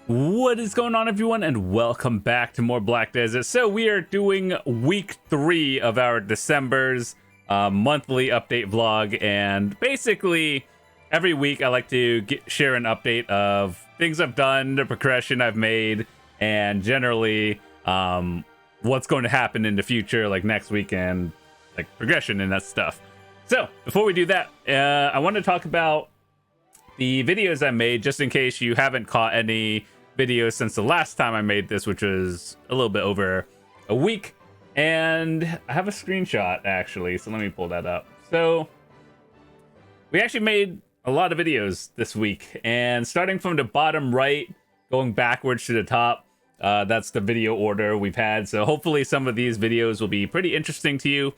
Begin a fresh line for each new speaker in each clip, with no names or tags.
What is going on, everyone, and welcome back to more Black Desert. So we are doing week 3 of our December's monthly update vlog, and basically every week I like to share an update of things I've done, the progression I've made, and generally what's going to happen in the future, like next week, and like progression and that stuff. So before we do that, I want to talk about the videos I made, just in case you haven't caught any videos since the last time I made this, which was a little bit over a week. And I have a screenshot, actually, so let me pull that up. So we actually made a lot of videos this week, and starting from the bottom right, going backwards to the top, that's the video order we've had. So hopefully some of these videos will be pretty interesting to you.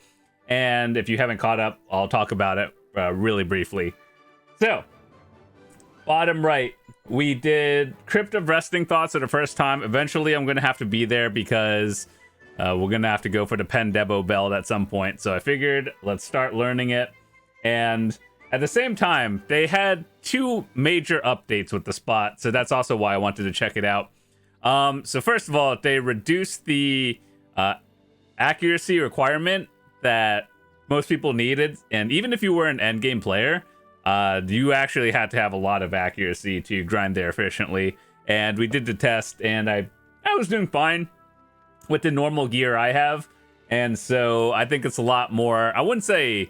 And if you haven't caught up, I'll talk about it really briefly. So bottom right, we did Crypt of Resting Thoughts for the first time. Eventually, I'm going to have to be there because we're going to have to go for the Pen Debo belt at some point. So I figured let's start learning it. And at the same time, they had 2 major updates with the spot. So that's also why I wanted to check it out. So first of all, they reduced the accuracy requirement that most people needed. And even if you were an endgame player, you actually had to have a lot of accuracy to grind there efficiently. And we did the test, and I was doing fine with the normal gear I have. And so I think it's a lot more, I wouldn't say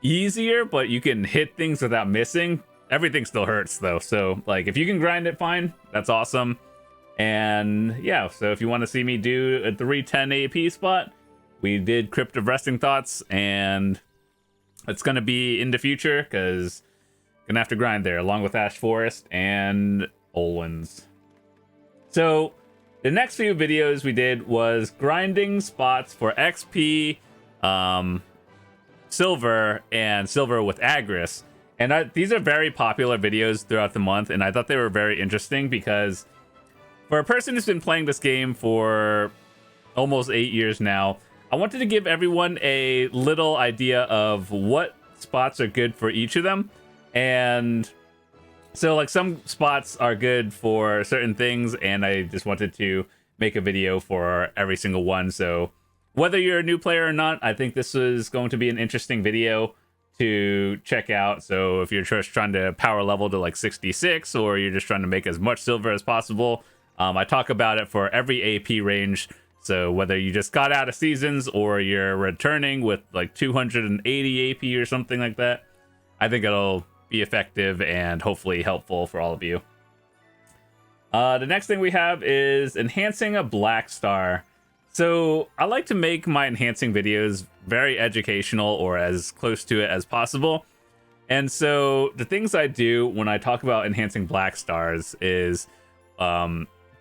easier, but you can hit things without missing. Everything still hurts though. So like if you can grind it fine, that's awesome. And yeah, so if you want to see me do a 310 AP spot, we did Crypt of Resting Thoughts, and it's going to be in the future because I'm going to have to grind there along with Ash Forest and Olwyn's. So the next few videos we did was grinding spots for XP, Silver, and Silver with Agris. And these are very popular videos throughout the month, and I thought they were very interesting because for a person who's been playing this game for almost 8 years now, I wanted to give everyone a little idea of what spots are good for each of them. And so like some spots are good for certain things, and I just wanted to make a video for every single one. So whether you're a new player or not, I think this is going to be an interesting video to check out. So if you're just trying to power level to like 66, or you're just trying to make as much silver as possible, I talk about it for every AP range. So whether you just got out of seasons or you're returning with like 280 AP or something like that, I think it'll be effective and hopefully helpful for all of you. The next thing we have is enhancing a black star. So I like to make my enhancing videos very educational or as close to it as possible. And so the things I do when I talk about enhancing black stars is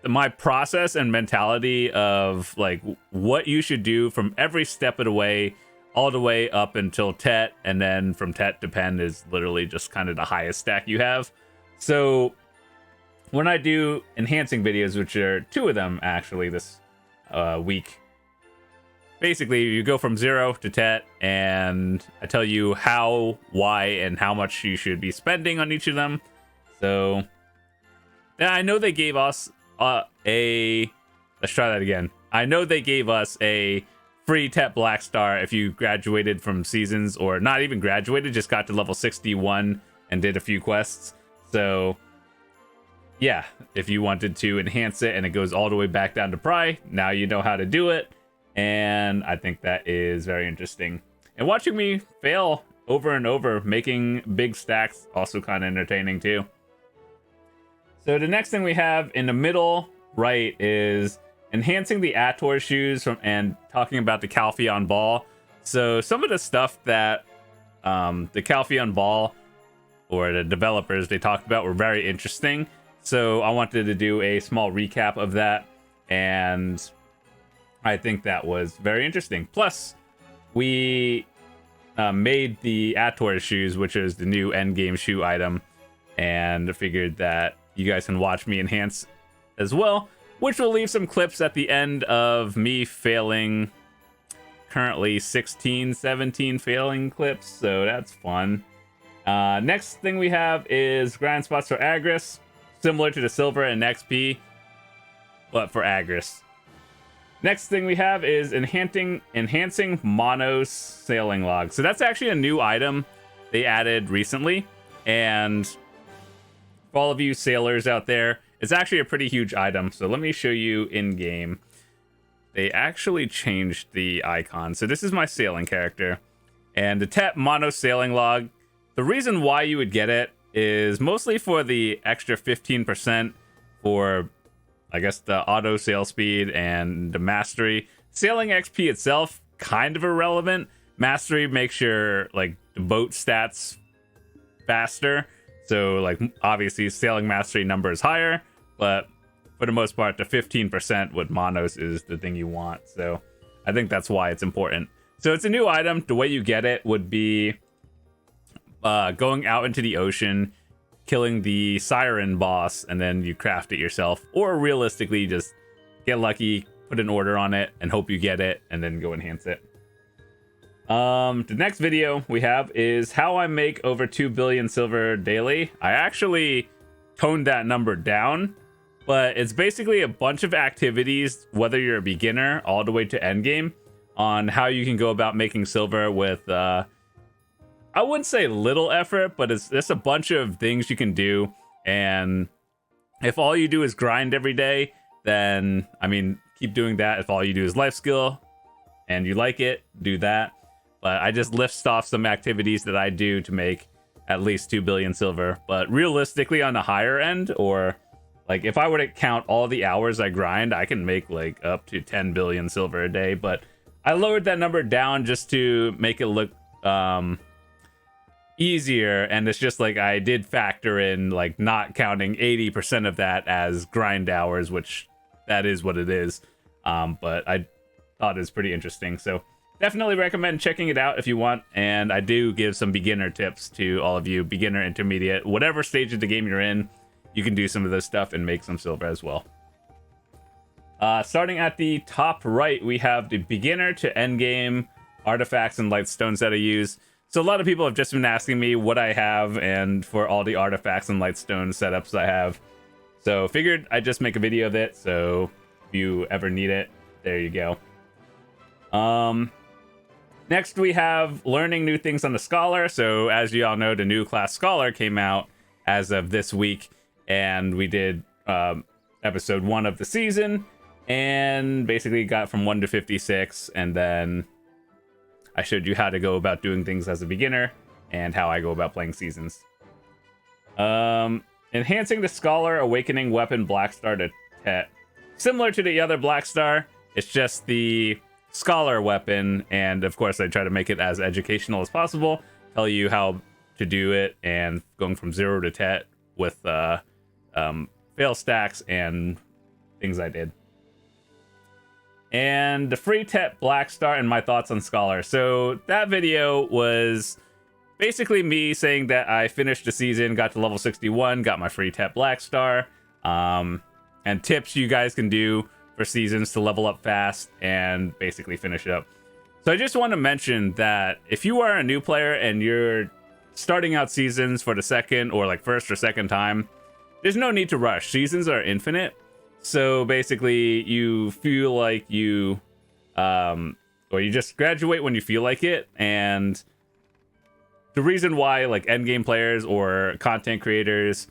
my process and mentality of like what you should do from every step of the way all the way up until Tet, and then from Tet to Pen is literally just kind of the highest stack you have. So when I do enhancing videos, which are 2 of them actually this week, basically you go from 0 to Tet, and I tell you how, why, and how much you should be spending on each of them. So yeah, I know they gave us let's try that again. I know they gave us a free Tet Black Star if you graduated from seasons, or not even graduated, just got to level 61 and did a few quests. So yeah, if you wanted to enhance it and it goes all the way back down to Pry, now you know how to do it. And I think that is very interesting. And watching me fail over and over, making big stacks, also kind of entertaining too. So the next thing we have in the middle right is enhancing the Ator shoes and talking about the Calpheon ball. So some of the stuff that the Calpheon ball or the developers they talked about were very interesting. So I wanted to do a small recap of that, and I think that was very interesting. Plus, we made the Ator shoes, which is the new endgame shoe item, and figured that you guys can watch me enhance as well, which will leave some clips at the end of me failing. Currently 16, 17 failing clips, so that's fun. Next thing we have is grind spots for Agris. similar to the silver and XP, but for Agris. Next thing we have is enhancing Mono's sailing log. So that's actually a new item they added recently, and for all of you sailors out there, it's actually a pretty huge item. So let me show you in game. They actually changed the icon. So this is my sailing character, and the TEP Mono sailing log. The reason why you would get it is mostly for the extra 15% for, I guess, the auto sail speed and the mastery. Sailing XP itself, kind of irrelevant. Mastery makes your, like, the boat stats faster. So, like, obviously, sailing mastery number is higher, but for the most part, the 15% with Monos is the thing you want. So, I think that's why it's important. So, it's a new item. The way you get it would be going out into the ocean, killing the siren boss, and then you craft it yourself. Or realistically, just get lucky, put an order on it, and hope you get it, and then go enhance it. The next video we have is how I make over 2 billion silver daily. I actually toned that number down, but it's basically a bunch of activities, whether you're a beginner all the way to endgame, on how you can go about making silver with I wouldn't say little effort, but it's just a bunch of things you can do. And if all you do is grind every day, then, I mean, keep doing that. If all you do is life skill and you like it, do that. But I just list off some activities that I do to make at least 2 billion silver. But realistically, on the higher end, or like if I were to count all the hours I grind, I can make like up to 10 billion silver a day. But I lowered that number down just to make it look easier, and it's just like I did factor in like not counting 80% of that as grind hours, which that is what it is. But I thought it's pretty interesting, so definitely recommend checking it out if you want. And I do give some beginner tips to all of you, beginner, intermediate, whatever stage of the game you're in, you can do some of this stuff and make some silver as well. Starting at the top right, we have the beginner to end game artifacts and light stones that I use. So a lot of people have just been asking me what I have and for all the artifacts and light stone setups I have. So figured I'd just make a video of it. So if you ever need it, there you go. Next we have learning new things on the Scholar. So as you all know, the new class Scholar came out as of this week, and we did episode 1 of the season, and basically got from 1 to 56, and then I showed you how to go about doing things as a beginner and how I go about playing seasons. Enhancing the Scholar Awakening Weapon Black Star to TET. Similar to the other Black Star, it's just the Scholar weapon, and of course I try to make it as educational as possible, tell you how to do it, and going from 0 to TET with fail stacks and things I did. And the free TET Black Star and my thoughts on Scholar. So that video was basically me saying that I finished the season, got to level 61, got my free TET Black Star, and tips you guys can do for seasons to level up fast and basically finish it up. So I just want to mention that if you are a new player and you're starting out seasons for the second or like first or second time, there's no need to rush. Seasons are infinite. So basically you feel like you or you just graduate when you feel like it. And the reason why like endgame players or content creators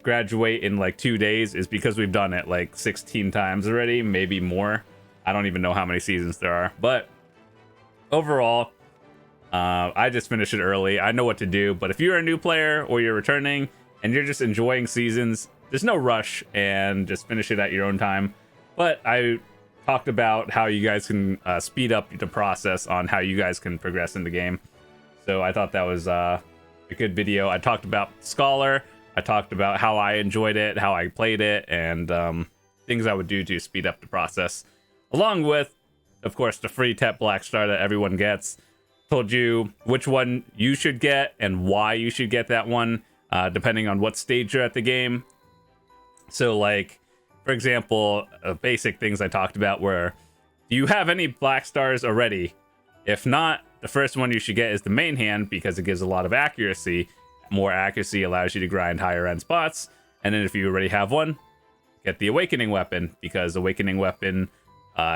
graduate in like 2 days is because we've done it like 16 times already, maybe more. I don't even know how many seasons there are, but overall I just finished it early. I know what to do. But if you're a new player or you're returning and you're just enjoying seasons, there's no rush, and just finish it at your own time. But I talked about how you guys can speed up the process on how you guys can progress in the game. So I thought that was a good video. I talked about Scholar. I talked about how I enjoyed it, how I played it, and things I would do to speed up the process. Along with, of course, the free TET Black Star that everyone gets. Told you which one you should get and why you should get that one, depending on what stage you're at the game. So, like, for example, basic things I talked about were, do you have any Black Stars already? If not, the first one you should get is the main hand, because it gives a lot of accuracy. More accuracy allows you to grind higher end spots. And then if you already have one, get the Awakening Weapon, because Awakening Weapon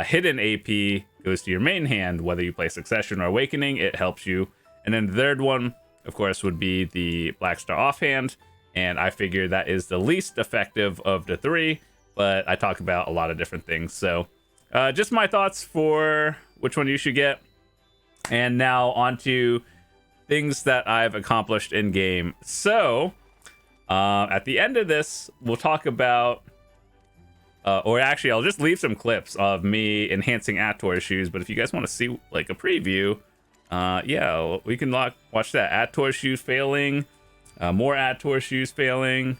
hidden AP goes to your main hand. Whether you play Succession or Awakening, it helps you. And then the third one, of course, would be the Black Star Offhand. And I figure that is the least effective of the three, but I talk about a lot of different things. So just my thoughts for which one you should get. And now on to things that I've accomplished in game. So at the end of this, we'll talk about, or actually I'll just leave some clips of me enhancing Ator shoes. But if you guys want to see like a preview, yeah, we can watch that. Ator shoes failing, more Ator shoes failing.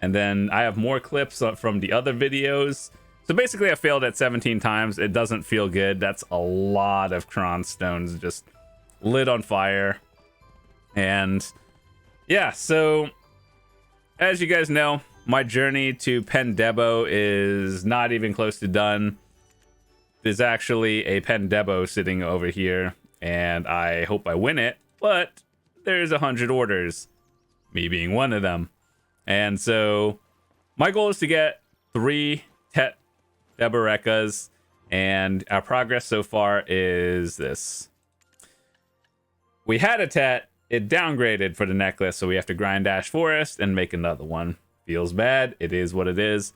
And then I have more clips from the other videos. So basically I failed at 17 times. It doesn't feel good. That's a lot of Kron stones just lit on fire. And yeah, so as you guys know, my journey to Pen Debo is not even close to done. There's actually a Pen Debo sitting over here, and I hope I win it, but there's 100 orders, me being one of them. And so my goal is to get 3 Tet Deborekas, and our progress so far is this. We had a Tet, it downgraded for the necklace, so we have to grind Ash Forest and make another one. Feels bad, it is what it is.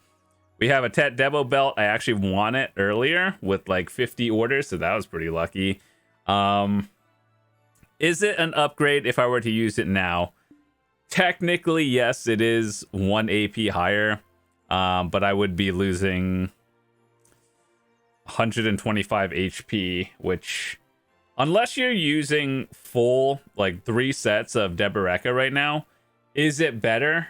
We have a Tet Debo belt. I actually won it earlier with like 50 orders, so that was pretty lucky. Is it an upgrade if I were to use it now? Technically, yes, it is 1 AP higher, but I would be losing 125 HP, which, unless you're using full, like 3 sets of Deboreka right now, is it better?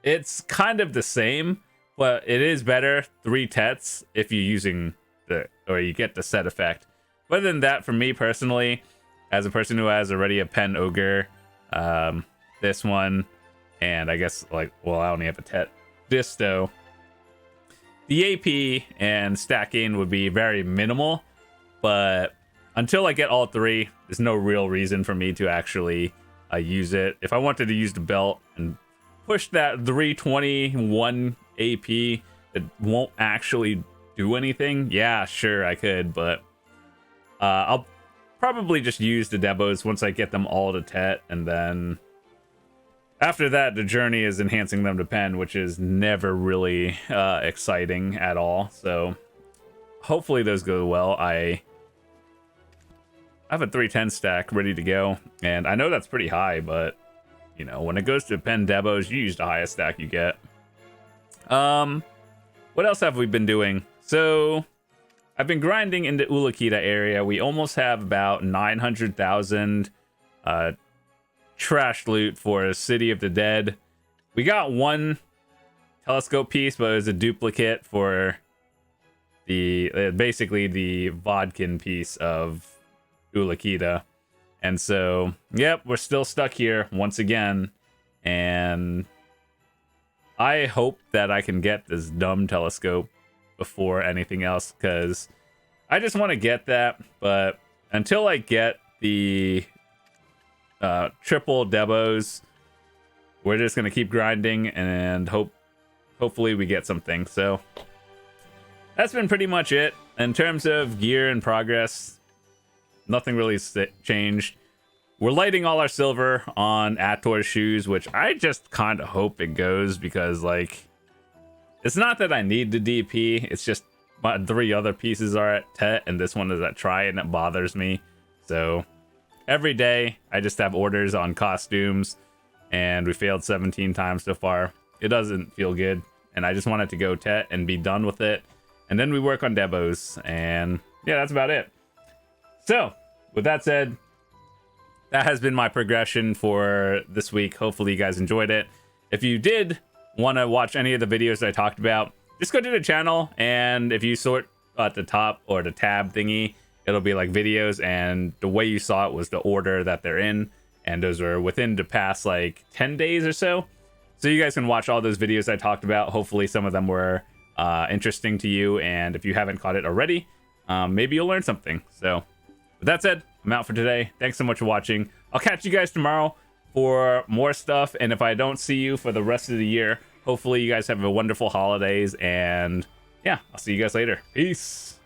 It's kind of the same, but it is better 3 Tets if you're using or you get the set effect. But other than that, for me personally, as a person who has already a Pen Ogre, this one, and I guess like, well, I only have a Tet Disto, the AP and stacking would be very minimal, but until I get all 3, there's no real reason for me to actually use it. If I wanted to use the belt and push that 321 AP that won't actually do anything, yeah, sure, I could, but I'll probably just use the Debos once I get them all to Tet, and then after that, the journey is enhancing them to Pen, which is never really exciting at all. So hopefully those go well. I have a 310 stack ready to go, and I know that's pretty high, but you know, when it goes to Pen Debos, you use the highest stack you get. What else have we been doing? So I've been grinding in the Ulakita area. We almost have about 900,000 trash loot for City of the Dead. We got 1 telescope piece, but it was a duplicate for the basically the Vodkin piece of Ulakita. And so, yep, we're still stuck here once again. And I hope that I can get this dumb telescope before anything else, because I just want to get that. But until I get the triple Debos, we're just gonna keep grinding and hopefully we get something. So that's been pretty much it in terms of gear and progress. Nothing really changed. We're lighting all our silver on Ator shoes, which I just kind of hope it goes, because like, it's not that I need the DP, it's just my 3 other pieces are at Tet and this one is at Try, and it bothers me. So every day, I just have orders on costumes, and we failed 17 times so far. It doesn't feel good, and I just want it to go Tet and be done with it. And then we work on Debos, and yeah, that's about it. So, with that said, that has been my progression for this week. Hopefully you guys enjoyed it. If you did want to watch any of the videos that I talked about, just go to the channel, and if you sort at the top or the tab thingy, it'll be like videos, and the way you saw it was the order that they're in, and those are within the past like 10 days or so. So you guys can watch all those videos I talked about. Hopefully some of them were interesting to you, and if you haven't caught it already, maybe you'll learn something. So with that said, I'm out for today. Thanks so much for watching. I'll catch you guys tomorrow for more stuff, and if I don't see you for the rest of the year, Hopefully you guys have a wonderful holidays, and yeah, I'll see you guys later. Peace.